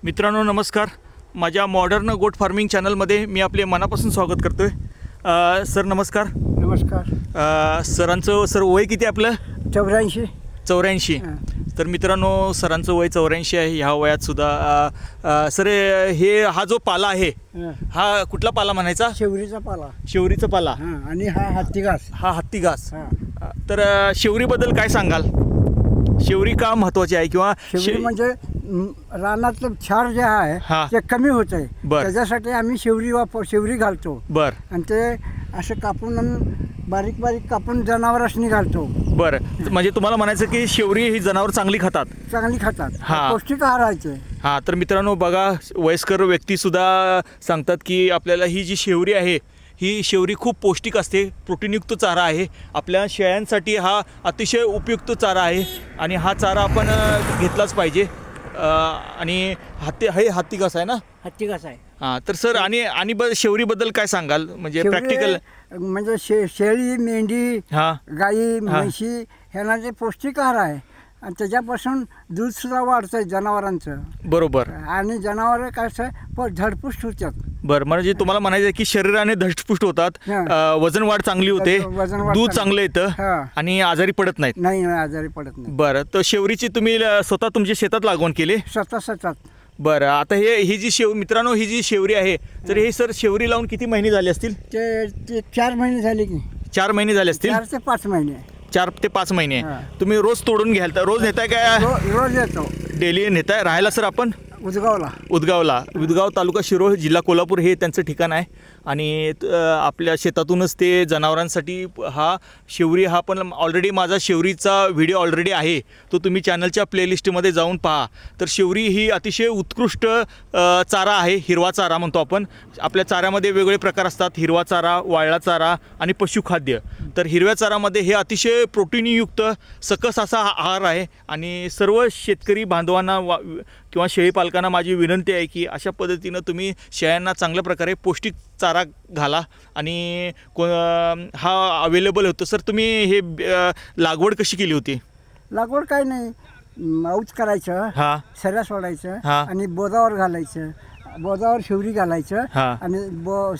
मित्रांनो नमस्कार. माझ्या मॉडर्न गोट फार्मिंग चॅनलमध्ये मी आपले मनापासून स्वागत करतोय. सर नमस्कार. नमस्कार. सर वय किती आपलं? 84. तर मित्रांनो सरांचं वय 84 आहे. ह्या वयात सुद्धा सर हा जो पाला आहे हा कुठला पाला म्हणायचा? शेवरीचा पाला. आणि हा हत्तीघास. तर शेवरीबद्दल काय सांगाल? शेवरी का महत्वाची आहे किंवा शेवरी म्हणजे रानातलं क्षार जे आहे ते कमी होत आहे, त्याच्यासाठी आम्ही शेवरी घालतो. आणि ते असं कापून बारीक कापून जनावरांनी घालतो. बरं, म्हणजे तुम्हाला म्हणायचं की शेवरी ही जनावर चांगली खातात. पौष्टिक आहार आहे. तर मित्रांनो बघा, वयस्कर व्यक्तीसुद्धा सांगतात की आपल्याला ही जी शेवरी आहे ही शेवरी खूप पौष्टिक असते, प्रोटीनयुक्त चारा आहे. आपल्या शेळ्यांसाठी हा अतिशय उपयुक्त चारा आहे आणि हा चारा आपण घेतलाच पाहिजे. आणि हत्तीघास आहे ना? हत्तीघास आहे. तर सर आणि शेवरीबद्दल काय सांगाल? म्हणजे प्रॅक्टिकल म्हणजे शेळी, मेंढी, गाई, म्हशी ह्यांना जे पौष्टिक आहार आहे आणि त्याच्यापासून दूध सुद्धा वाढतंय जनावरांचं. बरोबर. आणि जनावर कसं धडपुष्ट होतात. बरं, म्हणजे तुम्हाला म्हणायचं की शरीराने धष्टपुष्ट होतात, वजन वाढ चांगली होते, दूध चांगलं येतं आणि आजारी पडत नाहीत. नाही, आजारी पडत नाही. बरं, तर शेवरीची तुम्ही स्वतः तुमच्या शेतात लागवण केली? स्वतः. बरं, आता ही जी मित्रांनो ही जी शेवरी आहे तर हे सर शेवरी लावून किती महिने झाले असतील? ते 4 महिने झाले की? 4 महिने झाले असतील. 4 ते 5 महिने. 4 ते 5 महिने. तुम्ही रोज तोडून घ्याल तर रोज नेताय काय? रोज येतो. डेली नेताय? राहायला सर आपण उदगाव तालुका शिरोळ, जिल्हा कोल्हापूर हे त्यांचं ठिकाण आहे. आणि आपल्या शेतातूनच ते जनावरांसाठी शेवरी पण ऑलरेडी माझा शेवरीचा व्हिडिओ ऑलरेडी आहे, तो तुम्ही चॅनलच्या प्लेलिस्टमध्ये जाऊन पहा. तर शेवरी ही अतिशय उत्कृष्ट चारा आहे. हिरवा चारा म्हणतो आपण. आपल्या चाऱ्यामध्ये वेगवेगळे प्रकार असतात: हिरवा चारा, वाळला चारा आणि पशुखाद्य. तर हिरव्या चारामध्ये हे अतिशय प्रोटीनयुक्त सकस असा आहार आहे. आणि सर्व शेतकरी बांधवांना किंवा शेळी पालकांना माझी विनंती आहे की अशा पद्धतीनं तुम्ही शेळ्यांना चांगल्या प्रकारे पौष्टिक चारा घाला. आणि हा अवेलेबल होतो. सर तुम्ही हे लागवड कशी केली होती? लागवड काय नाही, माऊच करायचं, सऱ्या सोडायचं आणि बोधावर घालायचं, बोधावर शेवरी घालायचं आणि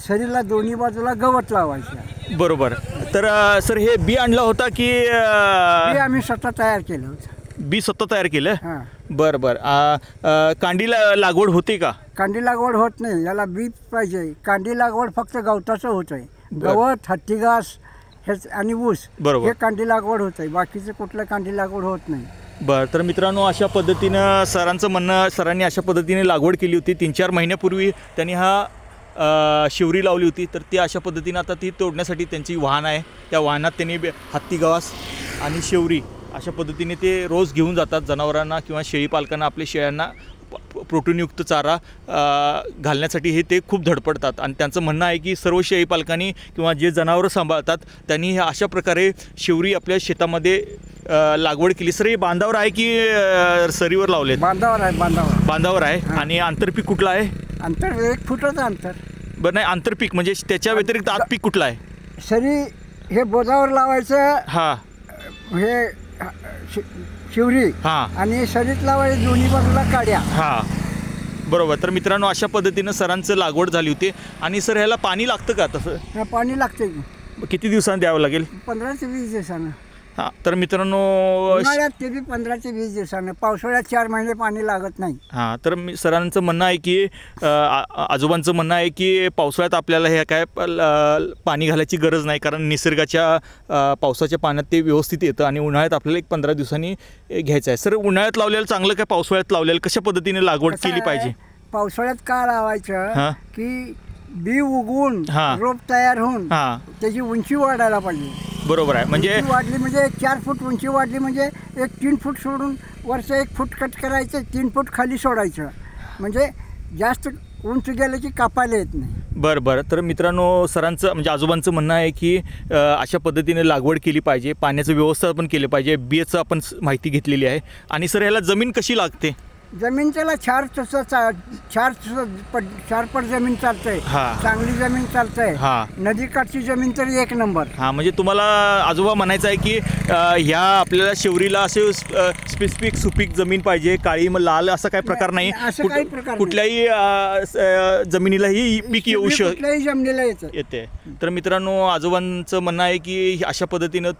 सरीला दोन्ही बाजूला गवत लावायचं. बरोबर. तर सर हे बी आणलं होता की? आम्ही स्वतः तयार केलं होतं. बी स्वतः तयार केलं? बरं. कांडी लागवड होते का? कांडी लागवड होत नाही, याला बी पाहिजे. कांडी लागवड फक्त गवताचं होत आहे. गवत, हत्तीघास आणि ऊस हे कांडी लागवड होत आहे, बाकीचं कुठलं कांडी लागवड होत नाही. बरं, तर मित्रांनो अशा पद्धतीनं सरांनी अशा पद्धतीने लागवड केली होती. 3-4 महिन्यापूर्वी त्यांनी शेवरी लावली होती. तर ती अशा पद्धतीनं आता ती तोडण्यासाठी त्यांची वाहन आहे. त्या वाहनात त्यांनी हत्तीघास आणि शेवरी अशा पद्धतीने ते रोज घेऊन जातात जनावरांना किंवा शेळी पालकांना. आपल्या शेळ्यांना प्रोटीनयुक्त चारा घालण्यासाठी ते खूप धडपडतात. आणि त्यांचं म्हणणं आहे की सर्व शेळी पालकांनी किंवा जे जनावरं सांभाळतात त्यांनी अशा प्रकारे शेवरी आपल्या शेतामध्ये लागवड केली. सर हे बांधावर आहे की सरीवर लावले? बांधावर आहे. आणि आंतरपीक कुठलं आहे? 1 फुटाचं अंतर. बरं, नाही आंतरपीक म्हणजे त्याच्या व्यतिरिक्त आतपीक कुठलं आहे? सरी हे बोधावर लावायचं, हे शेवरी आणि सरीत लावायचं, दोन्ही बाजूला काड्या. बरोबर. तर मित्रांनो अशा पद्धतीनं सरांचं लागवड झाली होती. आणि सर ह्याला पाणी लागतं का? तसं पाणी लागते. किती दिवसांनी द्यावं लागेल? 15 ते 20 दिवसानं. तर मित्रांनो उन्हाळ्यात ते बी 15 ते 20 दिवसानं. पावसाळ्यात 4 महिने पाणी लागत नाही. तर सरांचं म्हणणं आहे की आजोबांचं म्हणणं आहे की पावसाळ्यात आपल्याला हे काय पाणी घालायची गरज नाही, कारण निसर्गाच्या पावसाच्या पाण्यात ते व्यवस्थित येतं. आणि उन्हाळ्यात आपल्याला 15 दिवसांनी घ्यायचं आहे. सर उन्हाळ्यात लावलेलं चांगलं काय पावसाळ्यात लावलेलं? कशा पद्धतीने लागवड केली पाहिजे? पावसाळ्यात का लावायचं की बी उगवून रोप तयार होऊन त्याची उंची वाढायला पाहिजे. बरोबर आहे. म्हणजे वाढली म्हणजे 4 फूट उंची वाढली म्हणजे 3 फूट सोडून वरचं 1 फूट कट करायचं, 3 फूट खाली सोडायचं, म्हणजे जास्त उंच गेलं की कापायला येत नाही. बरं. तर मित्रांनो सरांचं म्हणजे आजोबांचं म्हणणं आहे की अशा पद्धतीने लागवड केली पाहिजे, पाण्याचं व्यवस्थापन केलं पाहिजे, बियाचं आपण माहिती घेतलेली आहे. आणि सर ह्याला जमीन कशी लागते? जमीन त्याला चार पट जमीन चालतंय, चांगली जमीन चालतंय, नदीकाठची जमीन तर एक नंबर. हा, म्हणजे तुम्हाला आजोबा म्हणायचं आहे की ह्या आपल्याला शेवरीला असे स्पेसिफिक सुपीक जमीन पाहिजे, काळी मग लाल असा काही प्रकार नाही, असं काही प्रकार नाही. कुठल्याही जमिनीलाही पीक येऊ कुठल्याही जमिनीला येते. तर मित्रांनो, आजोबांचं म्हणणं आहे की अशा पद्धतीनं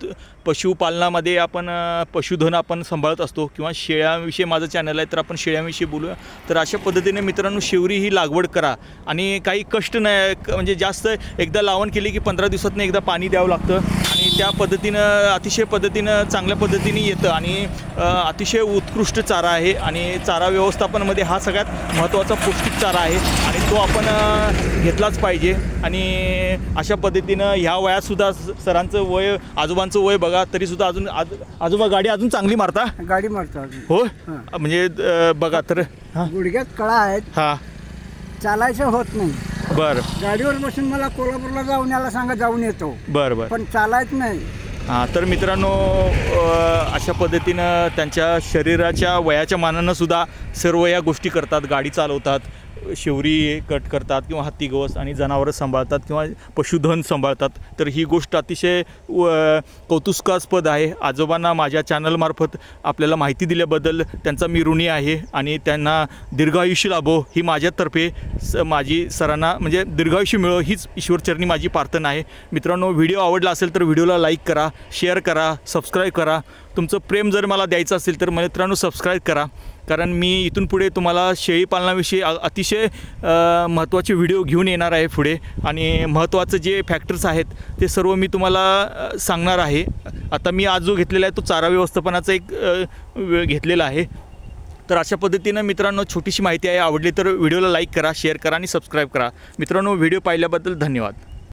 पशुपालनामध्ये आपण पशुधन आपण सांभाळत असतो किंवा शेळ्याविषयी माझं चॅनल आहे तर आपण शेळ्यांविषयी बोलूया. तर अशा पद्धतीने मित्रांनो शेवरी ही लागवड करा आणि काही कष्ट नाही, म्हणजे जास्त एकदा लावण केली की 15 दिवसातनं एकदा पाणी द्यावं लागतं आणि त्या पद्धतीनं अतिशय पद्धतीनं चांगल्या पद्धतीने येतं आणि अतिशय उत्कृष्ट चारा आहे आणि चारा व्यवस्थापनामध्ये हा सगळ्यात महत्त्वाचा पौष्टिक चारा आहे आणि तो आपण घेतलाच पाहिजे. आणि अशा पद्धतीनं ह्या वयातसुद्धा सरांचं वय, आजोबांचं वय बघा तरीसुद्धा अजून आजोबा गाडी अजून चांगली मारता? गाडी मारतो हो, म्हणजे बघा तर गुडघ्यात कळा आहेत, चालायचं होत नाही. बरं, गाडीवर बसून मला कोल्हापूरला जाऊन याला सांगा, जाऊन येतो. बरं, पण चालायचं नाही. तर मित्रांनो, अशा पद्धतीनं त्यांच्या शरीराच्या वयाच्या मानानं सुद्धा सर्व या गोष्टी करतात. गाडी चालवतात, शेवरी कट करतात किंवा हत्ती गवस आणि जनावरं सांभाळतात किंवा पशुधन सांभाळतात. तर ही गोष्ट अतिशय कौतुकास्पद आहे. आजोबांना माझ्या चॅनलमार्फत आपल्याला माहिती दिल्याबद्दल त्यांचा मी ऋणी आहे आणि त्यांना दीर्घायुष्य लाभो ही माझ्यातर्फे माझी सरांना म्हणजे दीर्घायुष्य मिळो हीच ईश्वरचरणी माझी प्रार्थना आहे. मित्रांनो, व्हिडिओ आवडला असेल तर व्हिडिओला लाईक करा, शेअर करा, सबस्क्राईब करा. तुमचं प्रेम जर मला द्यायचं असेल तर मित्रांनो सबस्क्राईब करा, कारण मी इथून पुढे तुम्हाला शेळीपालनाविषयी अतिशय महत्त्वाचे व्हिडिओ घेऊन येणार आहे पुढे आणि महत्त्वाचं जे फॅक्टर्स आहेत ते सर्व मी तुम्हाला सांगणार आहे. आता मी आज जो घेतलेला आहे तो चारा व्यवस्थापनाचा एक घेतलेला आहे. तर अशा पद्धतीनं मित्रांनो छोटीशी माहिती आहे. आवडली तर व्हिडिओला लाईक करा, शेअर करा आणि सबस्क्राईब करा. मित्रांनो, व्हिडिओ पाहिल्याबद्दल धन्यवाद.